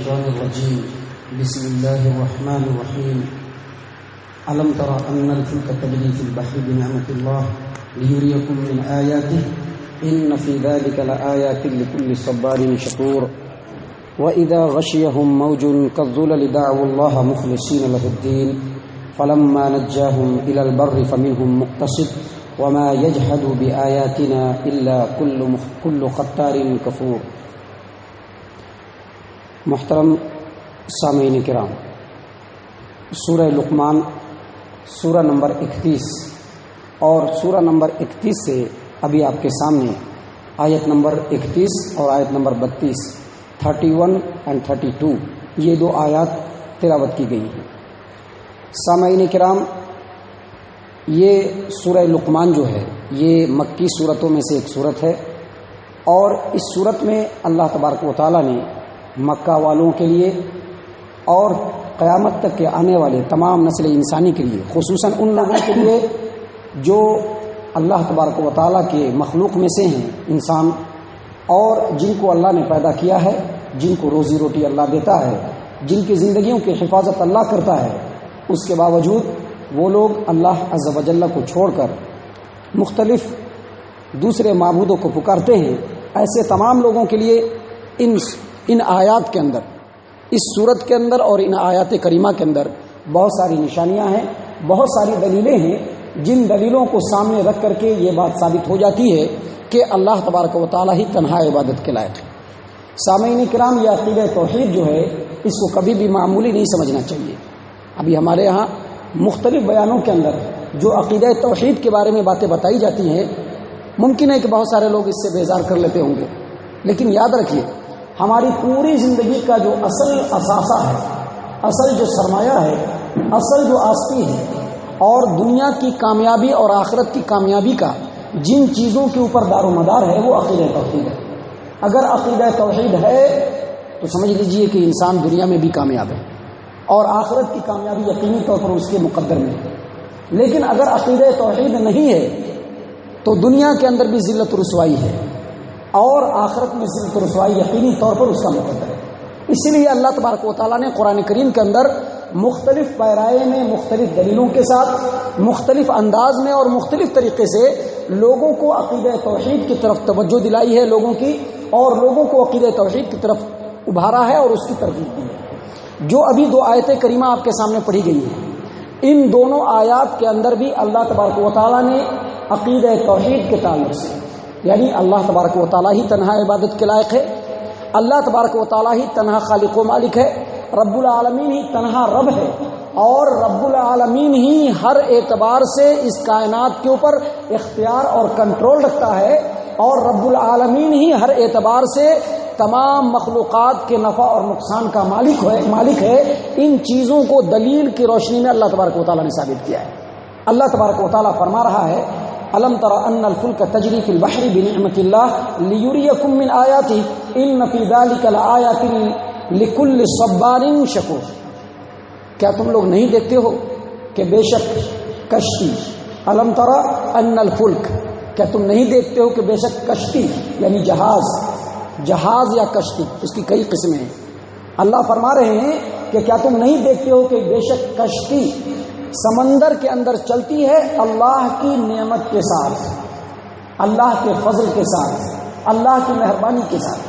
الشيطان الرجيم بسم الله الرحمن الرحيم ألم تر أن الفلك تجري في البحر بنعمة الله ليريكم من آياته إن في ذلك لآيات لكل صبار شكور وإذا غشيهم موج كالظلل دعوا الله مخلصين له الدين فلما نجاهم إلى البر فمنهم مقتصد وما يجحد بآياتنا إلا كل خطار كفور۔ محترم سامعین کرام، سورہ لقمان سورہ نمبر 31 اور سورہ نمبر 31 سے ابھی آپ کے سامنے آیت نمبر 31 اور آیت نمبر 32 31 اور 32 یہ دو آیات تلاوت کی گئی ہیں۔ سامعین کرام، یہ سورہ لقمان جو ہے یہ مکی صورتوں میں سے ایک صورت ہے، اور اس صورت میں اللہ تبارک و تعالیٰ نے مکہ والوں کے لیے اور قیامت تک کے آنے والے تمام نسل انسانی کے لیے، خصوصاً ان لوگوں کے لیے جو اللہ تبارک و تعالیٰ کے مخلوق میں سے ہیں انسان، اور جن کو اللہ نے پیدا کیا ہے، جن کو روزی روٹی اللہ دیتا ہے، جن کی زندگیوں کی حفاظت اللہ کرتا ہے، اس کے باوجود وہ لوگ اللہ عز و جل کو چھوڑ کر مختلف دوسرے معبودوں کو پکارتے ہیں۔ ایسے تمام لوگوں کے لیے ان آیات کے اندر، اس صورت کے اندر اور ان آیات کریمہ کے اندر بہت ساری نشانیاں ہیں، بہت ساری دلیلیں ہیں، جن دلیلوں کو سامنے رکھ کر کے یہ بات ثابت ہو جاتی ہے کہ اللہ تبارک و تعالیٰ ہی تنہا عبادت کے لائق ہے۔ سامعین کرام، یہ عقیدہ توحید جو ہے اس کو کبھی بھی معمولی نہیں سمجھنا چاہیے۔ ابھی ہمارے ہاں مختلف بیانوں کے اندر جو عقیدہ توحید کے بارے میں باتیں بتائی جاتی ہیں، ممکن ہے کہ بہت سارے لوگ اس سے بیزار کر لیتے ہوں گے، لیکن یاد رکھیے ہماری پوری زندگی کا جو اصل اثاثہ ہے، اصل جو سرمایہ ہے، اصل جو آستی ہے، اور دنیا کی کامیابی اور آخرت کی کامیابی کا جن چیزوں کے اوپر دار و مدار ہے وہ عقیدہ توحید ہے۔ اگر عقیدہ توحید ہے تو سمجھ لیجئے کہ انسان دنیا میں بھی کامیاب ہے اور آخرت کی کامیابی یقینی طور پر اس کے مقدر میں ہے۔ لیکن اگر عقیدہ توحید نہیں ہے تو دنیا کے اندر بھی ذلت و رسوائی ہے اور آخرت میں ذلت و رسوائی یقینی طور پر اس کا مقدر ہے۔ اسی لیے اللہ تبارک و تعالیٰ نے قرآن کریم کے اندر مختلف پیرائے میں، مختلف دلیلوں کے ساتھ، مختلف انداز میں اور مختلف طریقے سے لوگوں کو عقیدہ توحید کی طرف توجہ دلائی ہے، لوگوں کو عقیدہ توحید کی طرف ابھارا ہے اور اس کی ترغیب دی ہے۔ جو ابھی دو آیتیں کریمہ آپ کے سامنے پڑھی گئی ہیں، ان دونوں آیات کے اندر بھی اللہ تبارک و تعالیٰ نے عقیدہ توحید کے تعلق سے، یعنی اللہ تبارک و تعالیٰ ہی تنہا عبادت کے لائق ہے، اللہ تبارک و تعالیٰ ہی تنہا خالق و مالک ہے، رب العالمین ہی تنہا رب ہے، اور رب العالمین ہی ہر اعتبار سے اس کائنات کے اوپر اختیار اور کنٹرول رکھتا ہے، اور رب العالمین ہی ہر اعتبار سے تمام مخلوقات کے نفع اور نقصان کا مالک ہے۔ ان چیزوں کو دلیل کی روشنی میں اللہ تبارک و تعالیٰ نے ثابت کیا ہے۔ اللہ تبارک و تعالیٰ فرما رہا ہے الم تر ان الفلک تجری فی البحر بنعمت اللہ لیریکم من آیاتہ ان فی ذلک لآیات لکل صبار شکور۔ کیا تم لوگ نہیں دیکھتے ہو کہ بے شک کشتی، الم تر ان الفلک، کیا تم نہیں دیکھتے ہو کہ بے شک کشتی، یعنی جہاز یا کشتی، اس کی کئی قسمیں ہیں۔ اللہ فرما رہے ہیں کہ کیا تم نہیں دیکھتے ہو کہ بے شک کشتی سمندر کے اندر چلتی ہے اللہ کی نعمت کے ساتھ، اللہ کے فضل کے ساتھ، اللہ کی مہربانی کے ساتھ۔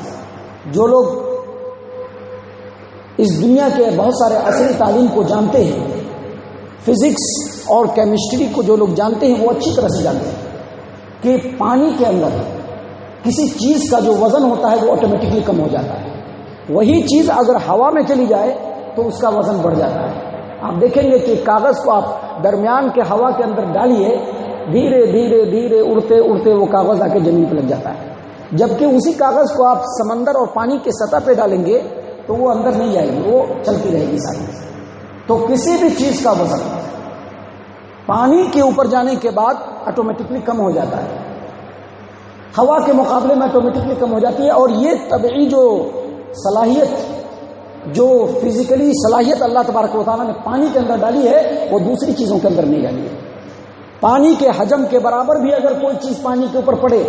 جو لوگ اس دنیا کے بہت سارے عصری تعلیم کو جانتے ہیں، فزکس اور کیمسٹری کو جو لوگ جانتے ہیں وہ اچھی طرح سے جانتے ہیں کہ پانی کے اندر کسی چیز کا جو وزن ہوتا ہے وہ آٹومیٹکلی کم ہو جاتا ہے، وہی چیز اگر ہوا میں چلی جائے تو اس کا وزن بڑھ جاتا ہے۔ آپ دیکھیں گے کہ کاغذ کو آپ درمیان کے ہوا کے اندر ڈالیے، دھیرے دھیرے دھیرے اڑتے اڑتے وہ کاغذ آ کے زمین پہ لگ جاتا ہے، جبکہ اسی کاغذ کو آپ سمندر اور پانی کے سطح پہ ڈالیں گے تو وہ اندر نہیں جائے گی، وہ چلتی رہے گی ساتھ۔ تو کسی بھی چیز کا وزن پانی کے اوپر جانے کے بعد آٹومیٹکلی کم ہو جاتا ہے، ہوا کے مقابلے میں آٹومیٹکلی کم ہو جاتی ہے۔ اور یہ طبعی جو صلاحیت، جو فزیکلی صلاحیت اللہ تبارک و تعالیٰ نے پانی کے اندر ڈالی ہے وہ دوسری چیزوں کے اندر نہیں ڈالی ہے۔ پانی کے حجم کے برابر بھی اگر کوئی چیز پانی کے اوپر پڑے،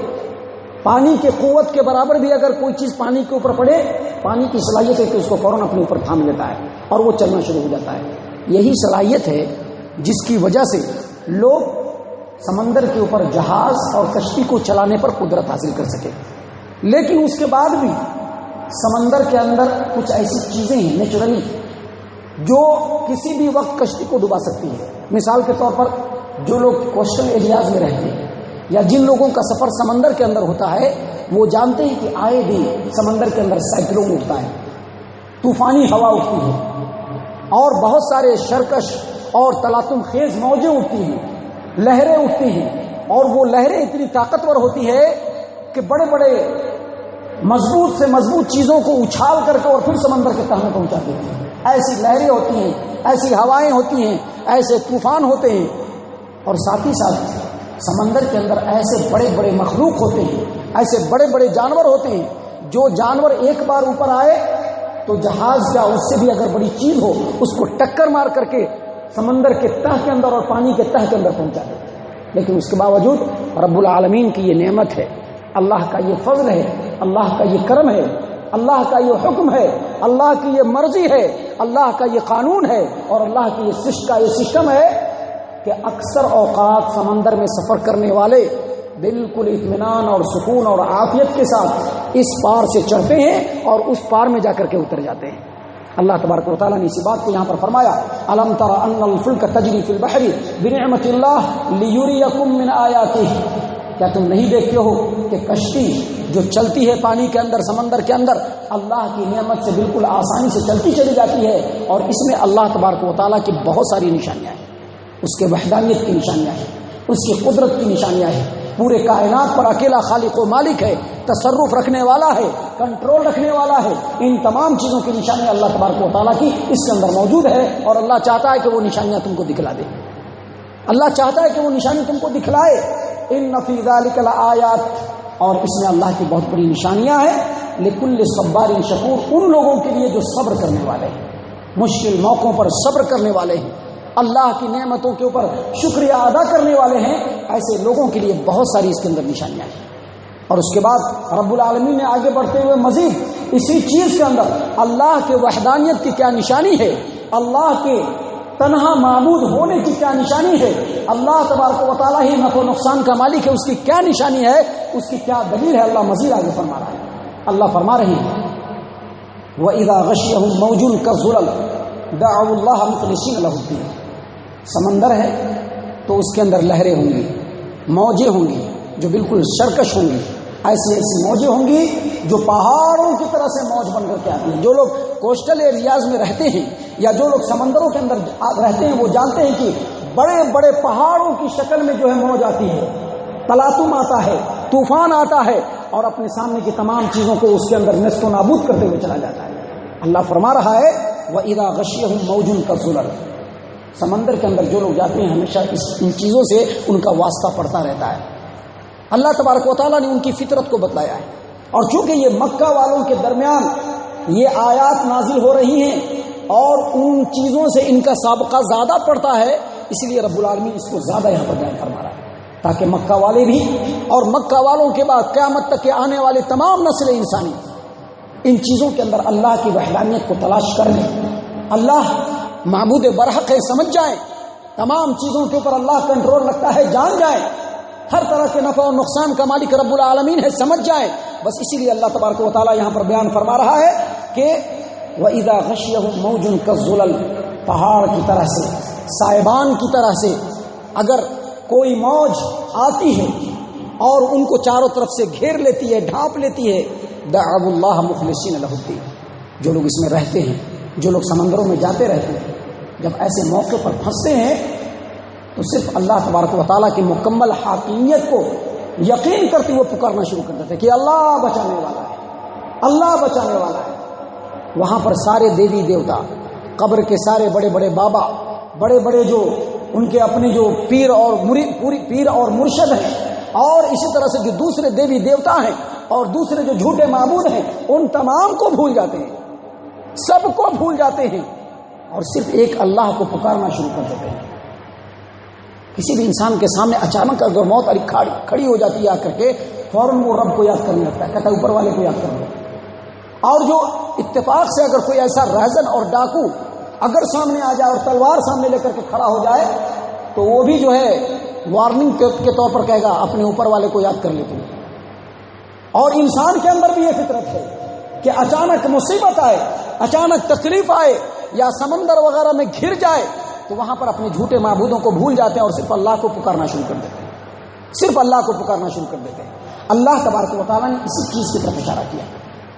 پانی کے قوت کے برابر بھی اگر کوئی چیز پانی کے اوپر پڑے، پانی کی صلاحیت ہے کہ اس کو فوراً اپنے اوپر تھام لیتا ہے اور وہ چلنا شروع ہو جاتا ہے۔ یہی صلاحیت ہے جس کی وجہ سے لوگ سمندر کے اوپر جہاز اور کشتی کو چلانے پر قدرت حاصل کر سکے۔ لیکن اس کے بعد بھی سمندر کے اندر کچھ ایسی چیزیں ہیں نیچرلی جو کسی بھی وقت کشتی کو ڈبا سکتی ہے۔ مثال کے طور پر جو لوگ کوسٹل ایریاز میں رہتے ہیں یا جن لوگوں کا سفر سمندر کے اندر ہوتا ہے وہ جانتے ہیں کہ آئے دن سمندر کے اندر سائیکلون اٹھتا ہے، طوفانی ہوا اٹھتی ہے اور بہت سارے شرکش اور تلاطم خیز موجیں اٹھتی ہیں، لہریں اٹھتی ہیں، اور وہ لہریں اتنی طاقتور ہوتی ہے کہ بڑے بڑے مضبوط سے مضبوط چیزوں کو اچھال کر کے اور پھر سمندر کے تہ میں پہنچاتے ہیں۔ ایسی لہریں ہوتی ہیں، ایسی ہوائیں ہوتی ہیں، ایسے طوفان ہوتے ہیں، اور ساتھ ہی ساتھ سمندر کے اندر ایسے بڑے بڑے مخلوق ہوتے ہیں، ایسے بڑے بڑے جانور ہوتے ہیں جو جانور ایک بار اوپر آئے تو جہاز کا اس سے بھی اگر بڑی چیز ہو اس کو ٹکر مار کر کے سمندر کے تہ کے اندر اور پانی کے تہ کے اندر پہنچا دیتے ہیں۔ لیکن اس کے باوجود رب العالمین کی یہ نعمت ہے، اللہ کا یہ فضل ہے، اللہ کا یہ کرم ہے، اللہ کا یہ حکم ہے، اللہ کی یہ مرضی ہے، اللہ کا یہ قانون ہے، اور اللہ کی یہ سسٹم ہے کہ اکثر اوقات سمندر میں سفر کرنے والے بالکل اطمینان اور سکون اور عافیت کے ساتھ اس پار سے چڑھتے ہیں اور اس پار میں جا کر کے اتر جاتے ہیں۔ اللہ تبارک و تعالیٰ نے اسی بات کو یہاں پر فرمایا، الم تر ان الفلک تجری فی البحر بنعمت اللہ لیریکم من آیاتہ، کیا تم نہیں دیکھتے ہو کہ کشتی جو چلتی ہے پانی کے اندر، سمندر کے اندر، اللہ کی نعمت سے بالکل آسانی سے چلتی چلی جاتی ہے، اور اس میں اللہ تبارک و تعالیٰ کی بہت ساری نشانیاں ہیں، اس کے وحدانیت کی نشانیاں ہیں، اس کی قدرت کی نشانیاں ہیں، پورے کائنات پر اکیلا خالق و مالک ہے، تصرف رکھنے والا ہے، کنٹرول رکھنے والا ہے۔ ان تمام چیزوں کی نشانیاں اللہ تبارک و تعالیٰ کی اس کے اندر موجود ہے، اور اللہ چاہتا ہے کہ وہ نشانیاں تم کو دکھلا دے، اللہ چاہتا ہے کہ وہ نشانی تم کو دکھلائے۔ ان فی ذلک لآیات، اور اس میں اللہ کی بہت بڑی نشانیاں ہیں، لکل صبار شکور، ان لوگوں کے لیے جو صبر کرنے والے ہیں، مشکل موقعوں پر صبر کرنے والے ہیں، اللہ کی نعمتوں کے اوپر شکریہ ادا کرنے والے ہیں، ایسے لوگوں کے لیے بہت ساری اس کے اندر نشانیاں ہیں۔ اور اس کے بعد رب العالمین نے آگے بڑھتے ہوئے مزید اسی چیز کے اندر اللہ کے وحدانیت کی کیا نشانی ہے، اللہ کے تنہا معبود ہونے کی کیا نشانی ہے، اللہ تبارک و تعالیٰ ہی نفع و نقصان کا مالک ہے، اس کی کیا نشانی ہے، اس کی کیا دلیل ہے، اللہ مزید آگے فرما رہا ہے۔ اللہ فرما رہے ہیں وَإِذَا غَشِيَهُم مَّوْجٌ كَالظُّلَلِ دَعَوُا اللَّهَ مُخْلِصِينَ لَهُ الدِّينَ، سمندر ہے تو اس کے اندر لہریں ہوں گی، موجیں ہوں گی جو بالکل سرکش ہوں گی، ایسی ایسی موجیں ہوں گی جو پہاڑوں کی طرح سے موج بن کر کے آتی ہیں۔ جو لوگ کوسٹل ایریاز میں رہتے ہیں یا جو لوگ سمندروں کے اندر رہتے ہیں وہ جانتے ہیں کہ بڑے بڑے پہاڑوں کی شکل میں جو ہے موج آتی ہے، تلاطم آتا ہے، طوفان آتا ہے، اور اپنے سامنے کی تمام چیزوں کو اس کے اندر نست و نابود کرتے ہوئے چلا جاتا ہے۔ اللہ فرما رہا ہے وَإِذَا غَشِيَهُم مَّوْجٌ كَالظُّلَلِ، سمندر کے اندر جو لوگ جاتے ہیں ہمیشہ ان چیزوں سے ان کا واسطہ پڑتا رہتا ہے۔ اللہ تبارک و تعالیٰ نے ان کی فطرت کو بتلایا ہے، اور چونکہ یہ مکہ والوں کے درمیان یہ آیات نازل ہو رہی ہیں اور ان چیزوں سے ان کا سابقہ زیادہ پڑتا ہے، اس لیے رب العالمین اس کو زیادہ یہاں پر بیان فرما رہا ہے، تاکہ مکہ والے بھی اور مکہ والوں کے بعد قیامت تک کے آنے والے تمام نسل انسانی ان چیزوں کے اندر اللہ کی وحدانیت کو تلاش کر لیں، اللہ معبود برحق ہے سمجھ جائیں، تمام چیزوں کے اوپر اللہ کنٹرول رکھتا ہے جان جائیں، ہر طرح کے نفع و نقصان کا مالک رب العالمین ہے سمجھ جائیں۔ بس اسی لیے اللہ تبارک و تعالیٰ یہاں پر بیان فرما رہا ہے کہ وَإِذَا غَشِيَهُم مَّوْجٌ كَالظُّلَلِ، پہاڑ کی طرح سے، سائبان کی طرح سے اگر کوئی موج آتی ہے اور ان کو چاروں طرف سے گھیر لیتی ہے، ڈھانپ لیتی ہے، دعوا اللہ مخلصین لہ الدین، جو لوگ اس میں رہتے ہیں، جو لوگ سمندروں میں جاتے رہتے ہیں، جب ایسے موقع پر پھنستے ہیں تو صرف اللہ تبارک و تعالیٰ کی مکمل حاکمیت کو یقین کرتے ہوئے پکارنا شروع کر دیتے ہیں کہ اللہ بچانے والا ہے، اللہ بچانے والا ہے۔ وہاں پر سارے دیوی دیوتا، قبر کے سارے بڑے بڑے بابا، بڑے بڑے جو ان کے اپنے جو پیر اور مرشد ہیں، اور اسی طرح سے جو دوسرے دیوی دیوتا ہیں اور دوسرے جو جھوٹے معبود ہیں، ان تمام کو بھول جاتے ہیں، سب کو بھول جاتے ہیں، اور صرف ایک اللہ کو پکارنا شروع کر دیتے ہیں کسی بھی انسان کے سامنے اچانک اگر موت کھڑی ہو جاتی ہے آ کر کے، فوراً وہ رب کو یاد کرنے لگتا ہے، کہتا ہے اوپر والے کو یاد کرنے لگتا ہے۔ اور جو اتفاق سے اگر کوئی ایسا رہزن اور ڈاکو اگر سامنے آ جائے اور تلوار سامنے لے کر کے کھڑا ہو جائے تو وہ بھی جو ہے وارننگ کے طور پر کہے گا اپنے اوپر والے کو یاد کر لیتے ہیں۔ اور انسان کے اندر بھی یہ فطرت ہے کہ اچانک مصیبت آئے، اچانک تکلیف آئے یا سمندر وغیرہ میں گھر جائے تو وہاں پر اپنے جھوٹے معبودوں کو بھول جاتے ہیں اور صرف اللہ کو پکارنا شروع کر دیتے ہیں، صرف اللہ کو پکارنا شروع کر دیتے ہیں۔ اللہ تبارک و تعالیٰ نے اسی چیز کی طرف اشارہ کیا۔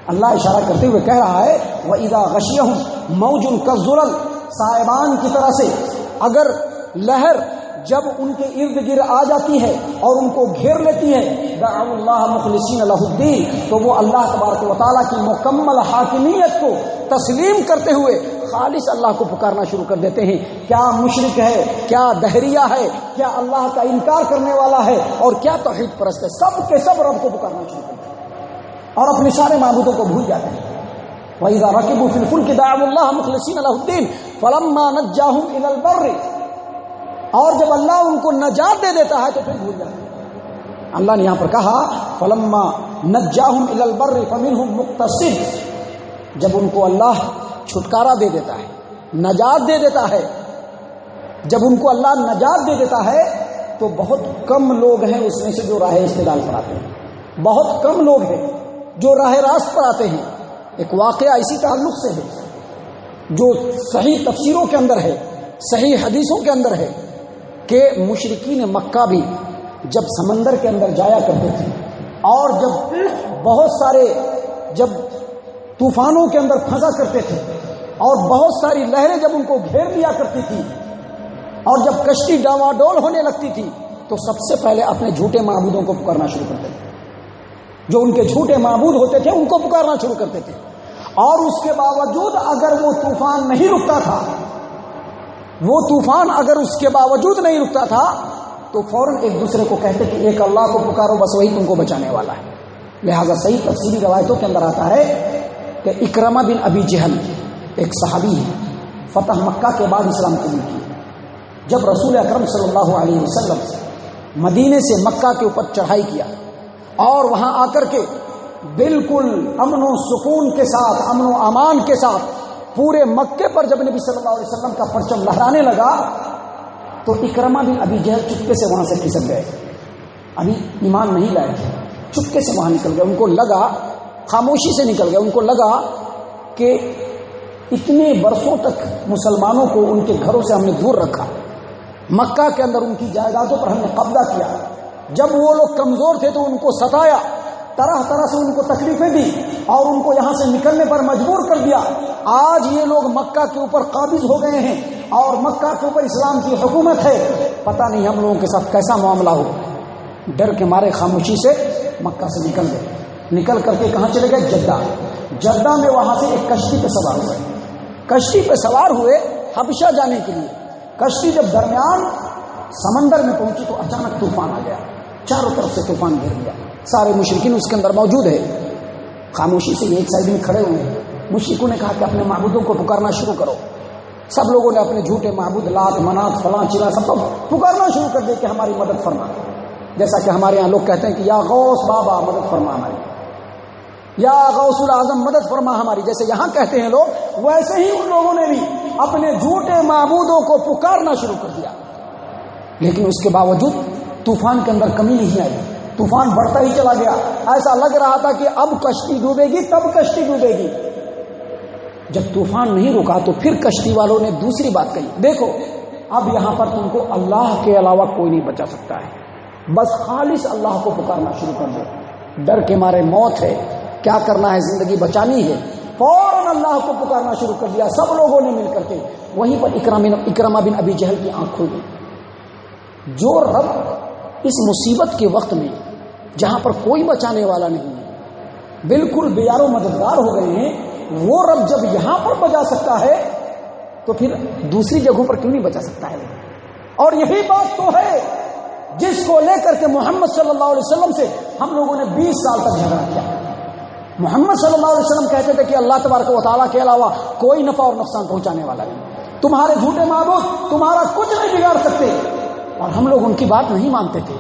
اللہ اشارہ کرتے ہوئے کہہ رہا ہے وَإِذَا غَشِيَهُمْ مَوْجٌ كَالظُّلَلِ، صائبان کی طرح سے اگر لہر جب ان کے ارد گرد آ جاتی ہے اور ان کو گھیر لیتی ہے، دعوا اللہ مخلصین لہ الدین، تو وہ اللہ تبارک و تعالیٰ کی مکمل حاکمیت کو تسلیم کرتے ہوئے خالص اللہ کو پکارنا شروع کر دیتے ہیں۔ کیا مشرک ہے، کیا دہریہ ہے، کیا اللہ کا انکار کرنے والا ہے اور کیا توحید پرست ہے، سب کے سب رب کو پکارنا شروع کر دیتے ہیں اور اپنے سارے معبودوں کو بھول جاتے ہیں۔ وَإِذَا رَكِبُوا فِي الْفُلْكِ دَعَوُا اللَّهَ مُخْلِصِينَ لَهُ الدِّينَ فَلَمَّا نَجَّاهُمْ إِلَى الْبَرِّ، اور جب اللہ ان کو نجات دے دیتا ہے تو پھر بھول جاتے ہیں۔ اللہ نے یہاں پر کہا فَلَمَّا نَجَّاهُمْ إِلَى الْبَرِّ فَمِنْهُمْ مُقْتَصِدٌ، جب ان کو اللہ چھٹکارا دے دیتا ہے، نجات دے دیتا ہے، جب ان کو اللہ نجات دے دیتا ہے تو بہت کم لوگ ہیں اس میں سے جو راہ استدلال پر آتے ہیں، بہت کم لوگ ہیں جو راہ راست پر آتے ہیں۔ ایک واقعہ اسی تعلق سے ہے جو صحیح تفسیروں کے اندر ہے، صحیح حدیثوں کے اندر ہے کہ مشرکین مکہ بھی جب سمندر کے اندر جایا کرتے تھے اور جب بہت سارے جب طوفانوں کے اندر پھنسا کرتے تھے اور بہت ساری لہریں جب ان کو گھیر لیا کرتی تھی اور جب کشتی ڈاواڈول ہونے لگتی تھی تو سب سے پہلے اپنے جھوٹے معبودوں کو پکارنا شروع کرتے تھے، جو ان کے جھوٹے معبود ہوتے تھے ان کو پکارنا شروع کرتے تھے، اور اس کے باوجود اگر وہ طوفان نہیں رکتا تھا، وہ طوفان اگر اس کے باوجود نہیں رکتا تھا تو فوراً ایک دوسرے کو کہتے کہ ایک اللہ کو پکارو بس وہی تم کو بچانے والا ہے۔ لہذا صحیح تفصیلی روایتوں کے اندر آتا ہے کہ اکرمہ بن ابی جہل ایک صحابی ہے، فتح مکہ کے بعد اسلام قبول کیا۔ جب رسول اکرم صلی اللہ علیہ وسلم مدینے سے مکہ کے اوپر چڑھائی کیا اور وہاں آ کر کے بالکل امن و سکون کے ساتھ، امن و امان کے ساتھ پورے مکے پر جب نبی صلی اللہ علیہ وسلم کا پرچم لہرانے لگا تو اکرمہ بن ابی جہل چپکے سے وہاں سے کھسک گئے، ابھی ایمان نہیں لائے تھے، چپکے سے وہاں نکل گئے۔ ان کو لگا، خاموشی سے نکل گئے، ان کو لگا کہ اتنے برسوں تک مسلمانوں کو ان کے گھروں سے ہم نے دور رکھا، مکہ کے اندر ان کی جائیدادوں پر ہم نے قبضہ کیا، جب وہ لوگ کمزور تھے تو ان کو ستایا، طرح طرح سے ان کو تکلیفیں دی اور ان کو یہاں سے نکلنے پر مجبور کر دیا۔ آج یہ لوگ مکہ کے اوپر قابض ہو گئے ہیں اور مکہ کے اوپر اسلام کی حکومت ہے، پتہ نہیں ہم لوگوں کے ساتھ کیسا معاملہ ہو۔ ڈر کے مارے خاموشی سے مکہ سے نکل گئے، نکل کر کے کہاں چلے گئے؟ جدہ۔ جدہ میں وہاں سے ایک کشتی پہ سوار ہوئے، کشتی پہ سوار ہوئے حبشہ جانے کے لیے۔ کشتی جب درمیان سمندر میں پہنچی تو اچانک طوفان آ گیا، چاروں طرف سے طوفان گھیر لیا، سارے مشرکین اس کے اندر موجود ہے، خاموشی سے ایک سائڈ میں کھڑے ہوئے ہیں۔ مشرکوں نے کہا کہ اپنے معبودوں کو پکارنا شروع کرو۔ سب لوگوں نے اپنے جھوٹے معبود لات منات فلاں چلا سب کو پکارنا شروع کر دیا کہ ہماری مدد فرما، جیسا کہ ہمارے یہاں لوگ کہتے ہیں کہ یا غوث بابا مدد فرما ہماری، یا غوث العظم مدد فرما ہماری، جیسے یہاں کہتے ہیں لوگ، ویسے ہی ان لوگوں نے بھی اپنے جھوٹے معبودوں کو پکارنا شروع کر دیا۔ لیکن اس کے باوجود طوفان کے اندر کمی نہیں آئی، طوفان بڑھتا ہی چلا گیا، ایسا لگ رہا تھا کہ اب کشتی ڈوبے گی، تب کشتی ڈوبے گی۔ جب طوفان نہیں رکا تو پھر کشتی والوں نے دوسری بات کہی، دیکھو اب یہاں پر تم کو اللہ کے علاوہ کوئی نہیں بچا سکتا ہے، بس خالص اللہ کو پکارنا شروع کر دو۔ ڈر کے مارے موت ہے، کیا کرنا ہے، زندگی بچانی ہے، فوراً اللہ کو پکارنا شروع کر دیا سب لوگوں نے مل کر کے۔ وہیں پر اکرمہ بن ابی جہل کی آنکھ کھل گئی۔ جو رب اس مصیبت کے وقت میں جہاں پر کوئی بچانے والا نہیں ہے، بالکل بے یار و مددگار ہو گئے ہیں، وہ رب جب یہاں پر بچا سکتا ہے تو پھر دوسری جگہوں پر کیوں نہیں بچا سکتا ہے؟ اور یہی بات تو ہے جس کو لے کر کے محمد صلی اللہ علیہ وسلم سے ہم لوگوں نے 20 سال تک جھگڑا کیا۔ محمد صلی اللہ علیہ وسلم کہتے تھے کہ اللہ تبارک و تعالیٰ کے علاوہ کوئی نفع اور نقصان پہنچانے والا نہیں، تمہارے جھوٹے معبود تمہارا کچھ نہیں بگاڑ سکتے، اور ہم لوگ ان کی بات نہیں مانتے تھے.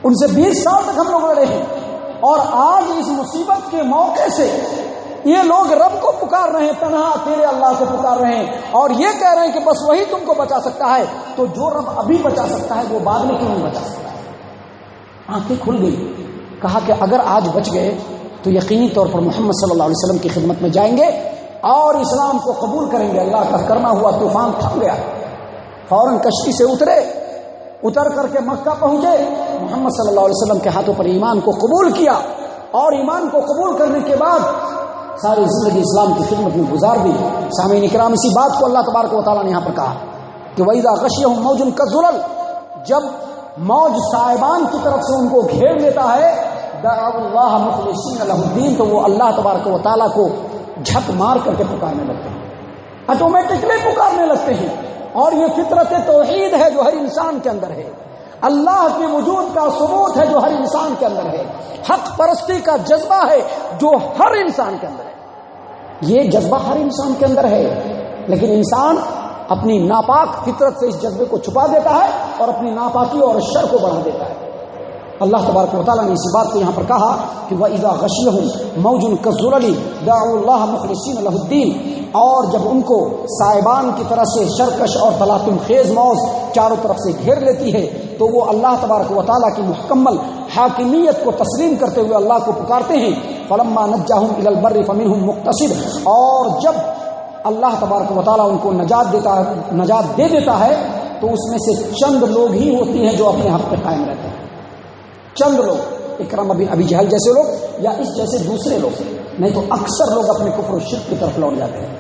ان سے 20 سال تک ہم لوگ لڑے ہیں، اور آج اس مصیبت کے موقع سے یہ لوگ رب کو پکار رہے ہیں، تنہا تیرے اللہ کو پکار رہے ہیں، اور یہ کہہ رہے ہیں کہ بس وہی تم کو بچا سکتا ہے. تو جو رب ابھی بچا سکتا ہے وہ بعد میں کیوں نہیں بچا سکتا ہے؟ آنکھیں کھل گئی. کہا کہ اگر آج بچ گئے تو یقینی طور پر محمد صلی اللہ علیہ وسلم کی خدمت میں جائیں گے اور اسلام کو قبول کریں گے. اللہ کا کرنا ہوا، طوفان تھم گیا. فوراً کشتی سے اتر کر کے مکہ پہنچے، محمد صلی اللہ علیہ وسلم کے ہاتھوں پر ایمان کو قبول کیا، اور ایمان کو قبول کرنے کے بعد ساری زندگی اسلام کی خدمت میں گزار دی. سامعین کرام، اسی بات کو اللہ تبارک و تعالیٰ نے یہاں پر کہا کہ وَإِذَا غَشِيَهُم مَوْجٌ كَالظُّلَلِ، جب موج سائبان کی طرف سے ان کو گھیر لیتا ہے، دعوا اللہ مخلصین لہ الدین، تو وہ اللہ تبارک و تعالیٰ کو جھک مار کر کے پکارنے لگتے ہیں، آٹومیٹکلی پکارنے لگتے ہیں. اور یہ فطرت توحید ہے جو ہر انسان کے اندر ہے، اللہ کے وجود کا ثبوت ہے جو ہر انسان کے اندر ہے، حق پرستی کا جذبہ ہے جو ہر انسان کے اندر ہے. یہ جذبہ ہر انسان کے اندر ہے، لیکن انسان اپنی ناپاک فطرت سے اس جذبے کو چھپا دیتا ہے اور اپنی ناپاکی اور شر کو بڑھا دیتا ہے. اللہ تبارک و تعالیٰ نے اسی بات کو یہاں پر کہا کہ وَإِذَا غَشِيَهُم مَوْجٌ كَالظُّلَلِ دَعُوا اللَّهَ مُخْلِصِينَ لَهُ الدِّينَ، اور جب ان کو سائبان کی طرح سے شرکش اور تلاطم خیز موج چاروں طرف سے گھیر لیتی ہے تو وہ اللہ تبارک و تعالیٰ کی محکمل حاکمیت کو تسلیم کرتے ہوئے اللہ کو پکارتے ہیں. فَلَمَّا نَجَّاهُمْ إِلَى الْبَرِّ فَمِنْهُمْ مُقْتَصِدٌ، اور جب اللہ تبارک و تعالیٰ ان کو نجات دے دیتا ہے تو اس میں سے چند لوگ ہی ہوتی ہیں جو اپنے حق پہ قائم رہتے ہیں. چند لوگ، اکرمہ بن ابی جہل جیسے لوگ یا اس جیسے دوسرے لوگ، نہیں تو اکثر لوگ اپنے کفر و شرک کی طرف لوٹ جاتے ہیں.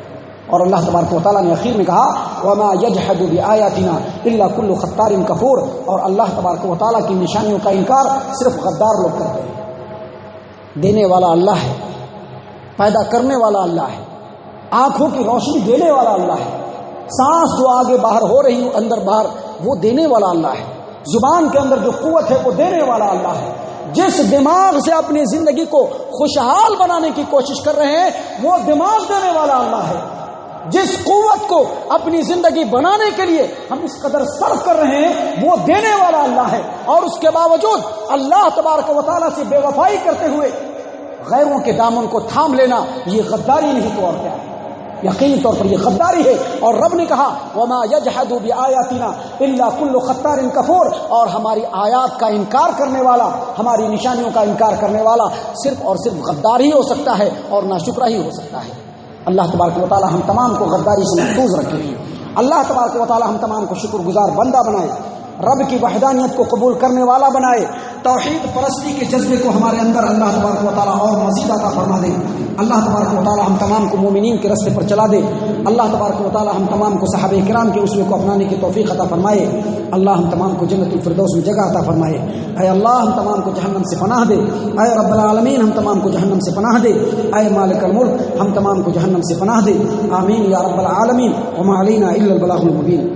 اور اللہ تبارک و تعالیٰ نے اخیر میں کہا وَمَا يَجْحَدُ بِآيَاتِنَا إِلَّا كُلُّ خَطَّارٍ كَفُورٍ، اور اللہ تبارک و تعالیٰ کی نشانیوں کا انکار صرف غدار لوگ کرتے ہیں. دینے والا اللہ ہے، پیدا کرنے والا اللہ ہے، آنکھوں کی روشنی دینے والا اللہ ہے، سانس جو آگے باہر ہو رہی اندر باہر وہ دینے والا اللہ ہے، زبان کے اندر جو قوت ہے وہ دینے والا اللہ ہے. جس دماغ سے اپنی زندگی کو خوشحال بنانے کی کوشش کر رہے ہیں وہ دماغ دینے والا اللہ ہے. جس قوت کو اپنی زندگی بنانے کے لیے ہم اس قدر صرف کر رہے ہیں وہ دینے والا اللہ ہے. اور اس کے باوجود اللہ تبارک و تعالیٰ سے بے وفائی کرتے ہوئے غیروں کے دامن کو تھام لینا یہ غداری نہیں تو اور کیا ہے؟ یقینی طور پر یہ غداری ہے. اور رب نے کہا وما يجحد بآیاتنا الا كل خطار کفور، اور ہماری آیات کا انکار کرنے والا، ہماری نشانیوں کا انکار کرنے والا صرف اور صرف غدار ہی ہو سکتا ہے اور ناشکرا ہی ہو سکتا ہے. اللہ تبارک و تعالی ہم تمام کو غداری سے محفوظ رکھے. اللہ تبارک و تعالی ہم تمام کو شکر گزار بندہ بنائے، رب کی وحدانیت کو قبول کرنے والا بنائے، توحید پرستی کے جذبے کو ہمارے اندر اللہ تبارک و تعالی اور مزید عطا فرما دے. اللہ تبارک و تعالی ہم تمام کو مومنین کے راستے پر چلا دے. اللہ تبارک و تعالی ہم تمام کو صحابہ کرام کے اسوے کو اپنانے کی توفیق عطا فرمائے. اللہ ہم تمام کو جنت الفردوس میں جگہ عطا فرمائے. اے اللہ ہم تمام کو جہنم سے پناہ دے. اے رب العالمین ہم تمام کو جہنم سے پناہ دے. اے مالک الملک ہم تمام کو جہنم سے پناہ دے. آمین یا رب العالمین. وما علینا الا البلاغ المبین.